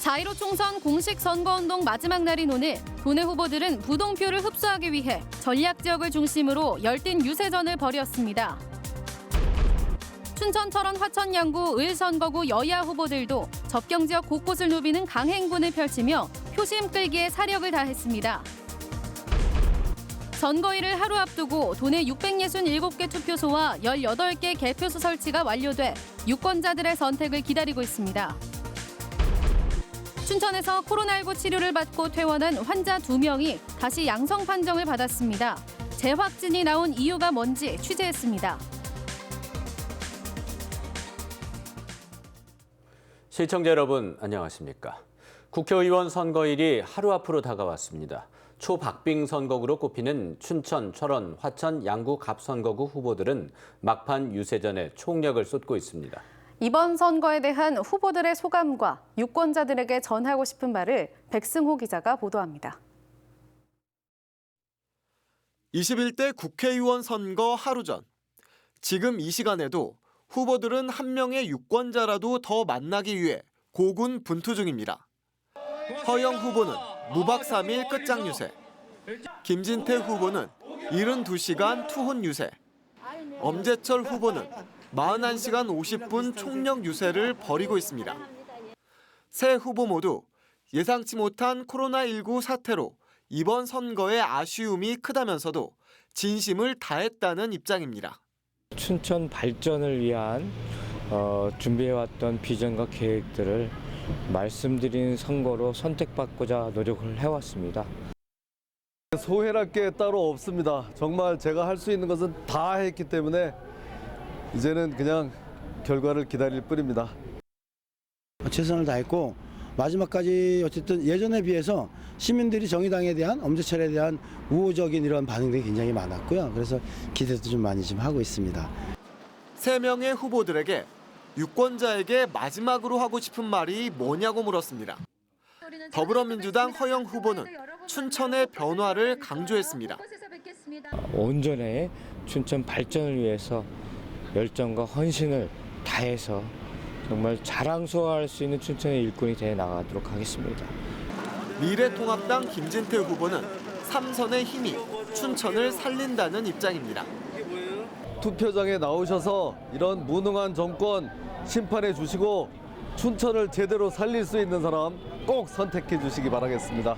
4.15 총선 공식 선거운동 마지막 날인 오늘 도내 후보들은 부동표를 흡수하기 위해 전략 지역을 중심으로 열띤 유세전을 벌였습니다. 춘천, 철원, 화천, 양구, 을 선거구 여야 후보들도 접경 지역 곳곳을 누비는 강행군을 펼치며 표심 끌기에 사력을 다했습니다. 선거일을 하루 앞두고 도내 667개 투표소와 18개 개표소 설치가 완료돼 유권자들의 선택을 기다리고 있습니다. 춘천에서 코로나19 치료를 받고 퇴원한 환자 2명이 다시 양성 판정을 받았습니다. 재확진이 나온 이유가 뭔지 취재했습니다. 시청자 여러분, 안녕하십니까? 국회의원 선거일이 하루 앞으로 다가왔습니다. 초박빙 선거구로 꼽히는 춘천, 철원, 화천, 양구, 갑 선거구 후보들은 막판 유세전에 총력을 쏟고 있습니다. 이번 선거에 대한 후보들의 소감과 유권자들에게 전하고 싶은 말을 백승호 기자가 보도합니다. 21대 국회의원 선거 하루 전. 지금 이 시간에도 후보들은 한 명의 유권자라도 더 만나기 위해 고군분투 중입니다. 허영 후보는 무박 3일 끝장 유세. 김진태 후보는 72시간 투혼 유세. 엄재철 후보는 41시간 50분 총력 유세를 벌이고 있습니다. 세 후보 모두 예상치 못한 코로나19 사태로 이번 선거의 아쉬움이 크다면서도 진심을 다했다는 입장입니다. 춘천 발전을 위한 준비해왔던 비전과 계획들을 말씀드린 선거로 선택받고자 노력을 해왔습니다. 소회할 게 따로 없습니다. 정말 제가 할 수 있는 것은 다 했기 때문에 이제는 그냥 결과를 기다릴 뿐입니다. 최선을 다했고 마지막까지 어쨌든 예전에 비해서 시민들이 정의당에 대한 엄재철에 대한 우호적인 이런 반응들이 굉장히 많았고요. 그래서 기대도 좀 많이 하고 있습니다. 세 명의 후보들에게 유권자에게 마지막으로 하고 싶은 말이 뭐냐고 물었습니다. 더불어민주당 허영 후보는 춘천의 변화를 강조했습니다. 온전히 춘천 발전을 위해서 열정과 헌신을 다해서 정말 자랑스러워할 수 있는 춘천의 일꾼이 되어 나가도록 하겠습니다. 미래통합당 김진태 후보는 3선의 힘이 춘천을 살린다는 입장입니다. 투표장에 나오셔서 이런 무능한 정권 심판해 주시고 춘천을 제대로 살릴 수 있는 사람 꼭 선택해 주시기 바라겠습니다.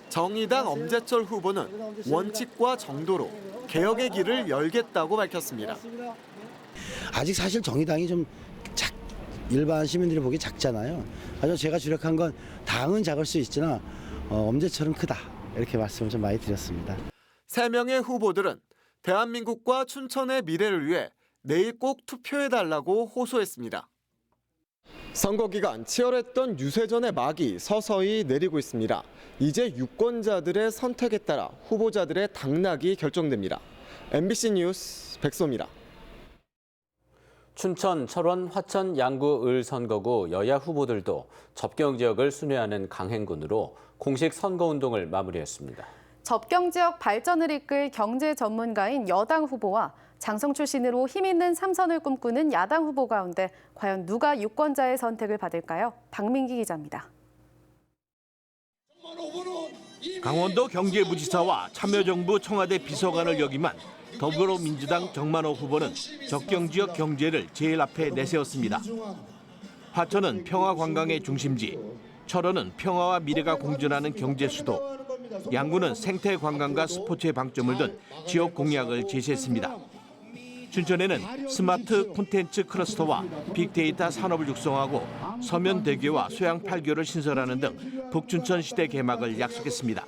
정의당 엄재철 후보는 원칙과 정도로 개혁의 길을 열겠다고 밝혔습니다. 아직 사실 정의당이 좀 일반 시민들이 보기 작잖아요. 하지만 제가 주력한 건 당은 작을 수 있으나 엄재철은 크다. 이렇게 말씀을 좀 많이 드렸습니다. 세 명의 후보들은 대한민국과 춘천의 미래를 위해 내일 꼭 투표해달라고 호소했습니다. 선거 기간 치열했던 유세전의 막이 서서히 내리고 있습니다. 이제 유권자들의 선택에 따라 후보자들의 당락이 결정됩니다. MBC 뉴스 백소입니다. 춘천, 철원, 화천, 양구, 을 선거구 여야 후보들도 접경 지역을 순회하는 강행군으로 공식 선거운동을 마무리했습니다. 접경 지역 발전을 이끌 경제 전문가인 여당 후보와 장성 출신으로 힘 있는 3선을 꿈꾸는 야당 후보 가운데 과연 누가 유권자의 선택을 받을까요? 박민기 기자입니다. 강원도 경제부지사와 참여정부 청와대 비서관을 역임한 더불어민주당 정만호 후보는 접경지역 경제를 제일 앞에 내세웠습니다. 화천은 평화관광의 중심지, 철원은 평화와 미래가 공존하는 경제 수도, 양구는 생태관광과 스포츠에 방점을 둔 지역 공약을 제시했습니다. 춘천에는 스마트 콘텐츠 클러스터와 빅데이터 산업을 육성하고 서면대교와 소양 8교를 신설하는 등 북춘천 시대 개막을 약속했습니다.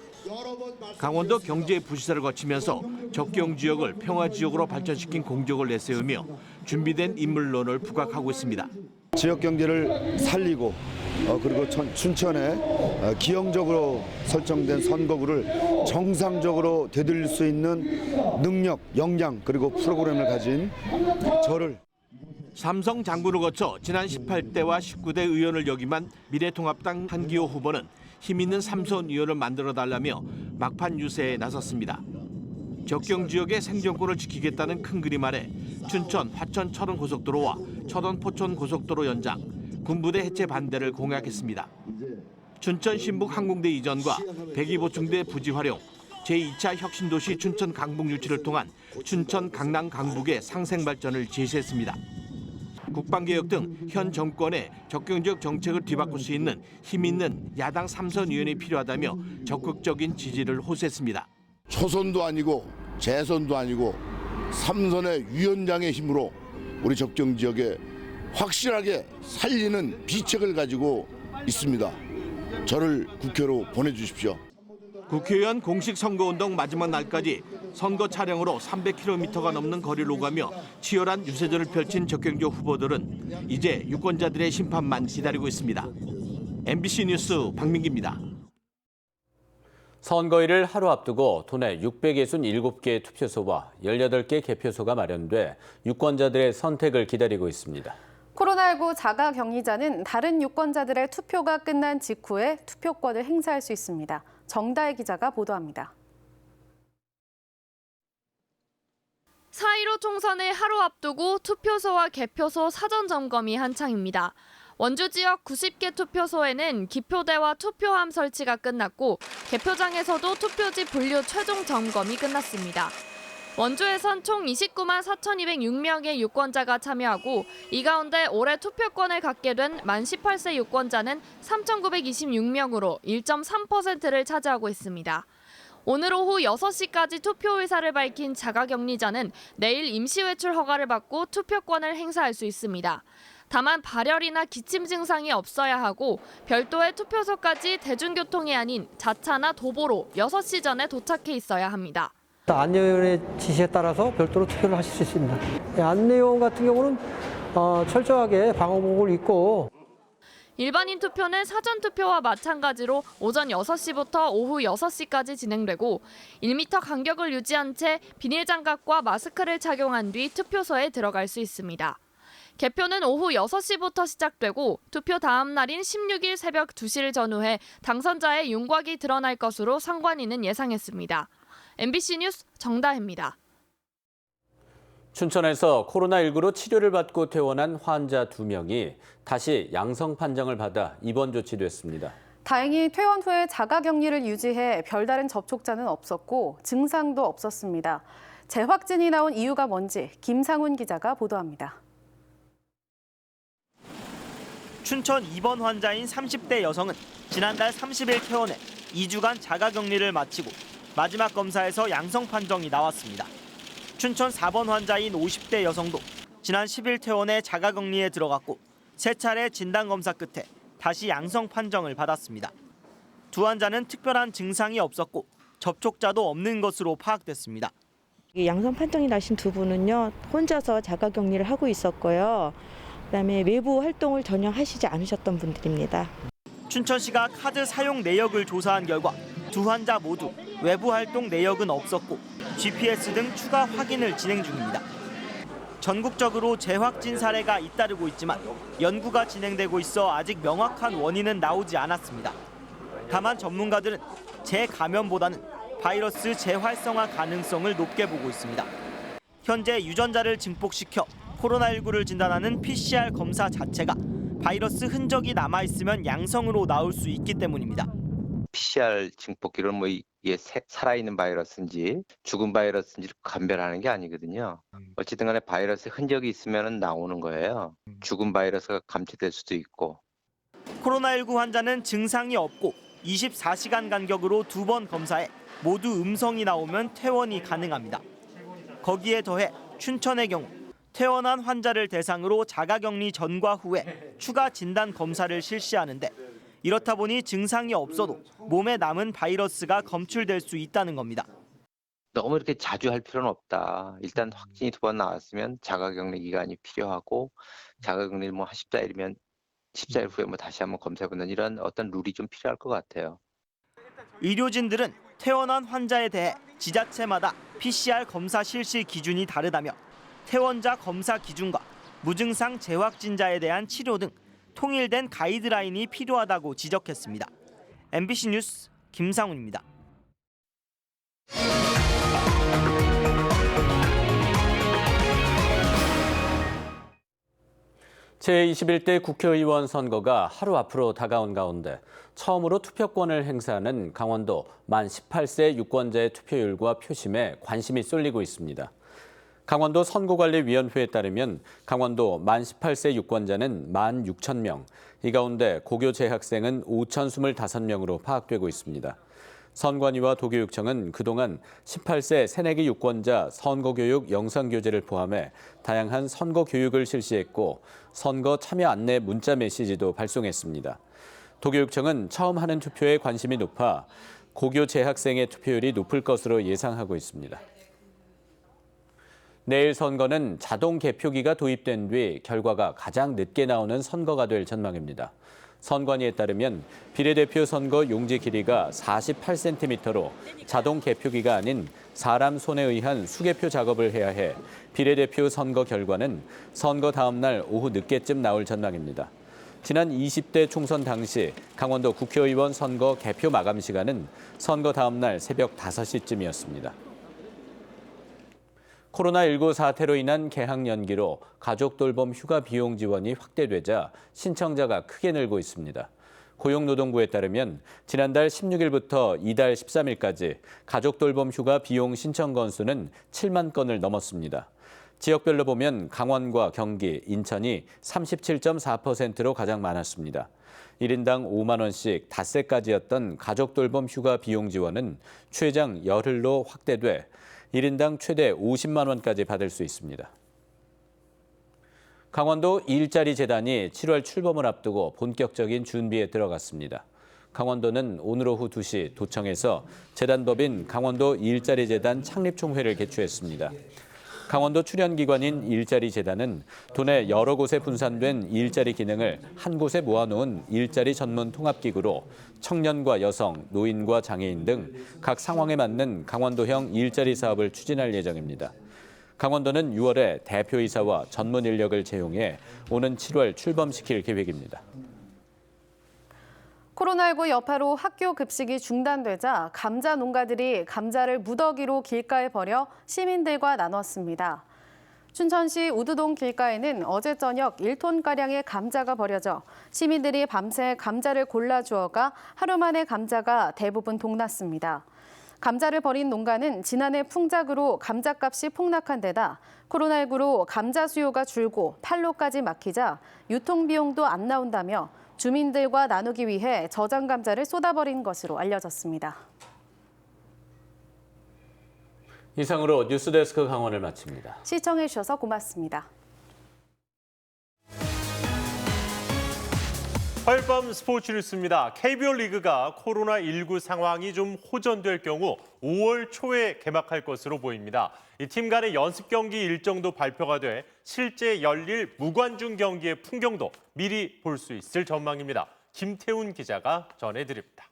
강원도 경제부시사를 거치면서 접경 지역을 평화지역으로 발전시킨 공적을 내세우며 준비된 인물론을 부각하고 있습니다. 지역 경제를 살리고 그리고 춘천에 기형적으로 설정된 선거구를 정상적으로 되돌릴 수 있는 능력, 역량 그리고 프로그램을 가진 저를 삼성 장군을 거쳐 지난 18대와 19대 의원을 역임한 미래통합당 한기호 후보는 힘 있는 3선 의원을 만들어달라며 막판 유세에 나섰습니다. 접경 지역의 생존권을 지키겠다는 큰 그림 아래 춘천, 화천, 철원 고속도로와 철원, 포천 고속도로 연장, 군부대 해체 반대를 공약했습니다. 춘천 신북 항공대 이전과 백이보충대 부지 활용, 제2차 혁신도시 춘천 강북 유치를 통한 춘천 강남 강북의 상생 발전을 제시했습니다. 국방개혁 등 현 정권의 적극적 정책을 뒤바꿀 수 있는 힘 있는 야당 3선 의원이 필요하다며 적극적인 지지를 호소했습니다. 초선도 아니고 재선도 아니고 3선의 위원장의 힘으로 우리 접경 지역에 확실하게 살리는 비책을 가지고 있습니다. 저를 국회로 보내주십시오. 국회의원 공식 선거운동 마지막 날까지 선거 차량으로 300km가 넘는 거리를 오가며 치열한 유세전을 펼친 적경지역 후보들은 이제 유권자들의 심판만 기다리고 있습니다. MBC 뉴스 박민기입니다. 선거일을 하루 앞두고 도내 667개의 투표소와 18개 개표소가 마련돼 유권자들의 선택을 기다리고 있습니다. 코로나19 자가격리자는 다른 유권자들의 투표가 끝난 직후에 투표권을 행사할 수 있습니다. 정다혜 기자가 보도합니다. 4.15 총선을 하루 앞두고 투표소와 개표소 사전 점검이 한창입니다. 원주 지역 90개 투표소에는 기표대와 투표함 설치가 끝났고 개표장에서도 투표지 분류 최종 점검이 끝났습니다. 원주에선 총 29만 4,206명의 유권자가 참여하고 이 가운데 올해 투표권을 갖게 된 만 18세 유권자는 3,926명으로 1.3%를 차지하고 있습니다. 오늘 오후 6시까지 투표 의사를 밝힌 자가격리자는 내일 임시 외출 허가를 받고 투표권을 행사할 수 있습니다. 다만 발열이나 기침 증상이 없어야 하고 별도의 투표소까지 대중교통이 아닌 자차나 도보로 6시 전에 도착해 있어야 합니다. 안내위원의 지시에 따라서 별도로 투표를 하실 수 있습니다. 안내위원 같은 경우는 철저하게 방호복을 입고 일반인 투표는 사전 투표와 마찬가지로 오전 6시부터 오후 6시까지 진행되고 1m 간격을 유지한 채 비닐 장갑과 마스크를 착용한 뒤 투표소에 들어갈 수 있습니다. 개표는 오후 6시부터 시작되고 투표 다음 날인 16일 새벽 2시를 전후해 당선자의 윤곽이 드러날 것으로 선관위는 예상했습니다. MBC 뉴스 정다혜입니다. 춘천에서 코로나19로 치료를 받고 퇴원한 환자 2명이 다시 양성 판정을 받아 입원 조치됐습니다. 다행히 퇴원 후에 자가격리를 유지해 별다른 접촉자는 없었고 증상도 없었습니다. 재확진이 나온 이유가 뭔지 김상훈 기자가 보도합니다. 춘천 입원 환자인 30대 여성은 지난달 30일 퇴원해 2주간 자가격리를 마치고 마지막 검사에서 양성 판정이 나왔습니다. 춘천 4번 환자인 50대 여성도 지난 10일 퇴원해 자가격리에 들어갔고 3차례 진단검사 끝에 다시 양성 판정을 받았습니다. 두 환자는 특별한 증상이 없었고 접촉자도 없는 것으로 파악됐습니다. 양성 판정이 나신 두 분은요, 혼자서 자가격리를 하고 있었고요. 그다음에 외부 활동을 전혀 하시지 않으셨던 분들입니다. 춘천시가 카드 사용 내역을 조사한 결과 두 환자 모두 외부 활동 내역은 없었고 GPS 등 추가 확인을 진행 중입니다. 전국적으로 재확진 사례가 잇따르고 있지만 연구가 진행되고 있어 아직 명확한 원인은 나오지 않았습니다. 다만 전문가들은 재감염보다는 바이러스 재활성화 가능성을 높게 보고 있습니다. 현재 유전자를 증폭시켜 코로나19를 진단하는 PCR 검사 자체가 바이러스 흔적이 남아있으면 양성으로 나올 수 있기 때문입니다. PCR 증폭기를 이게 살아있는 바이러스인지 죽은 바이러스인지를 감별하는 게 아니거든요. 어쨌든 간에 바이러스 흔적이 있으면 나오는 거예요. 죽은 바이러스가 감지될 수도 있고. 코로나19 환자는 증상이 없고 24시간 간격으로 2번 검사해 모두 음성이 나오면 퇴원이 가능합니다. 거기에 더해 춘천의 경우 퇴원한 환자를 대상으로 자가격리 전과 후에 추가 진단 검사를 실시하는데 이렇다 보니 증상이 없어도 몸에 남은 바이러스가 검출될 수 있다는 겁니다. 너무 이렇게 자주 할 필요는 없다. 일단 확진이 2번 나왔으면 자가격리 기간이 필요하고 자가격리를 한 14일이면 14일 후에 다시 한번 검사해보는 이런 어떤 룰이 좀 필요할 것 같아요. 의료진들은 퇴원한 환자에 대해 지자체마다 PCR 검사 실시 기준이 다르다며 퇴원자 검사 기준과 무증상 재확진자에 대한 치료 등 통일된 가이드라인이 필요하다고 지적했습니다. MBC 뉴스 김상훈입니다. 제21대 국회의원 선거가 하루 앞으로 다가온 가운데 처음으로 투표권을 행사하는 강원도 만 18세 유권자의 투표율과 표심에 관심이 쏠리고 있습니다. 강원도 선거관리위원회에 따르면 강원도 만 18세 유권자는 16,000명, 이 가운데 고교 재학생은 5,025명으로 파악되고 있습니다. 선관위와 도교육청은 그동안 18세 새내기 유권자 선거교육 영상교재를 포함해 다양한 선거교육을 실시했고 선거 참여 안내 문자 메시지도 발송했습니다. 도교육청은 처음 하는 투표에 관심이 높아 고교 재학생의 투표율이 높을 것으로 예상하고 있습니다. 내일 선거는 자동 개표기가 도입된 뒤 결과가 가장 늦게 나오는 선거가 될 전망입니다. 선관위에 따르면 비례대표 선거 용지 길이가 48cm로 자동 개표기가 아닌 사람 손에 의한 수개표 작업을 해야 해 비례대표 선거 결과는 선거 다음 날 오후 늦게쯤 나올 전망입니다. 지난 20대 총선 당시 강원도 국회의원 선거 개표 마감 시간은 선거 다음 날 새벽 5시쯤이었습니다. 코로나19 사태로 인한 개학 연기로 가족 돌봄 휴가 비용 지원이 확대되자 신청자가 크게 늘고 있습니다. 고용노동부에 따르면 지난달 16일부터 이달 13일까지 가족 돌봄 휴가 비용 신청 건수는 7만 건을 넘었습니다. 지역별로 보면 강원과 경기, 인천이 37.4%로 가장 많았습니다. 1인당 5만 원씩 닷새까지였던 가족 돌봄 휴가 비용 지원은 최장 열흘로 확대돼 1인당 최대 50만 원까지 받을 수 있습니다. 강원도 일자리 재단이 7월 출범을 앞두고 본격적인 준비에 들어갔습니다. 강원도는 오늘 오후 2시 도청에서 재단법인 강원도 일자리 재단 창립총회를 개최했습니다. 강원도 출연기관인 일자리 재단은 도내 여러 곳에 분산된 일자리 기능을 한 곳에 모아놓은 일자리 전문 통합기구로 청년과 여성, 노인과 장애인 등 각 상황에 맞는 강원도형 일자리 사업을 추진할 예정입니다. 강원도는 6월에 대표이사와 전문 인력을 채용해 오는 7월 출범시킬 계획입니다. 코로나19 여파로 학교 급식이 중단되자 감자 농가들이 감자를 무더기로 길가에 버려 시민들과 나눴습니다. 춘천시 우두동 길가에는 어제 저녁 1톤가량의 감자가 버려져 시민들이 밤새 감자를 골라 주어가 하루 만에 감자가 대부분 동났습니다. 감자를 버린 농가는 지난해 풍작으로 감자값이 폭락한 데다 코로나19로 감자 수요가 줄고 판로까지 막히자 유통비용도 안 나온다며 주민들과 나누기 위해 저장 감자를 쏟아버린 것으로 알려졌습니다. 이상으로 뉴스데스크 강원을 마칩니다. 시청해 주셔서 고맙습니다. 화요일 밤 스포츠 뉴스입니다. KBO 리그가 코로나19 상황이 좀 호전될 경우 5월 초에 개막할 것으로 보입니다. 이 팀 간의 연습 경기 일정도 발표가 돼 실제 열릴 무관중 경기의 풍경도 미리 볼 수 있을 전망입니다. 김태훈 기자가 전해드립니다.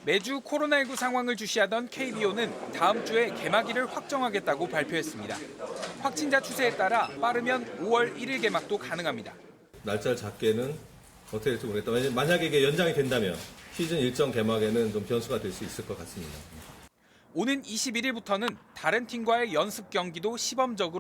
매주 코로나19 상황을 주시하던 KBO는 다음 주에 개막일을 확정하겠다고 발표했습니다. 확진자 추세에 따라 빠르면 5월 1일 개막도 가능합니다. 날짜를 잡기에는 어떻게 될지 모르겠다. 만약에 이게 연장이 된다면 시즌 일정 개막에는 좀 변수가 될 수 있을 것 같습니다. 오는 21일부터는 다른 팀과의 연습 경기도 시범적으로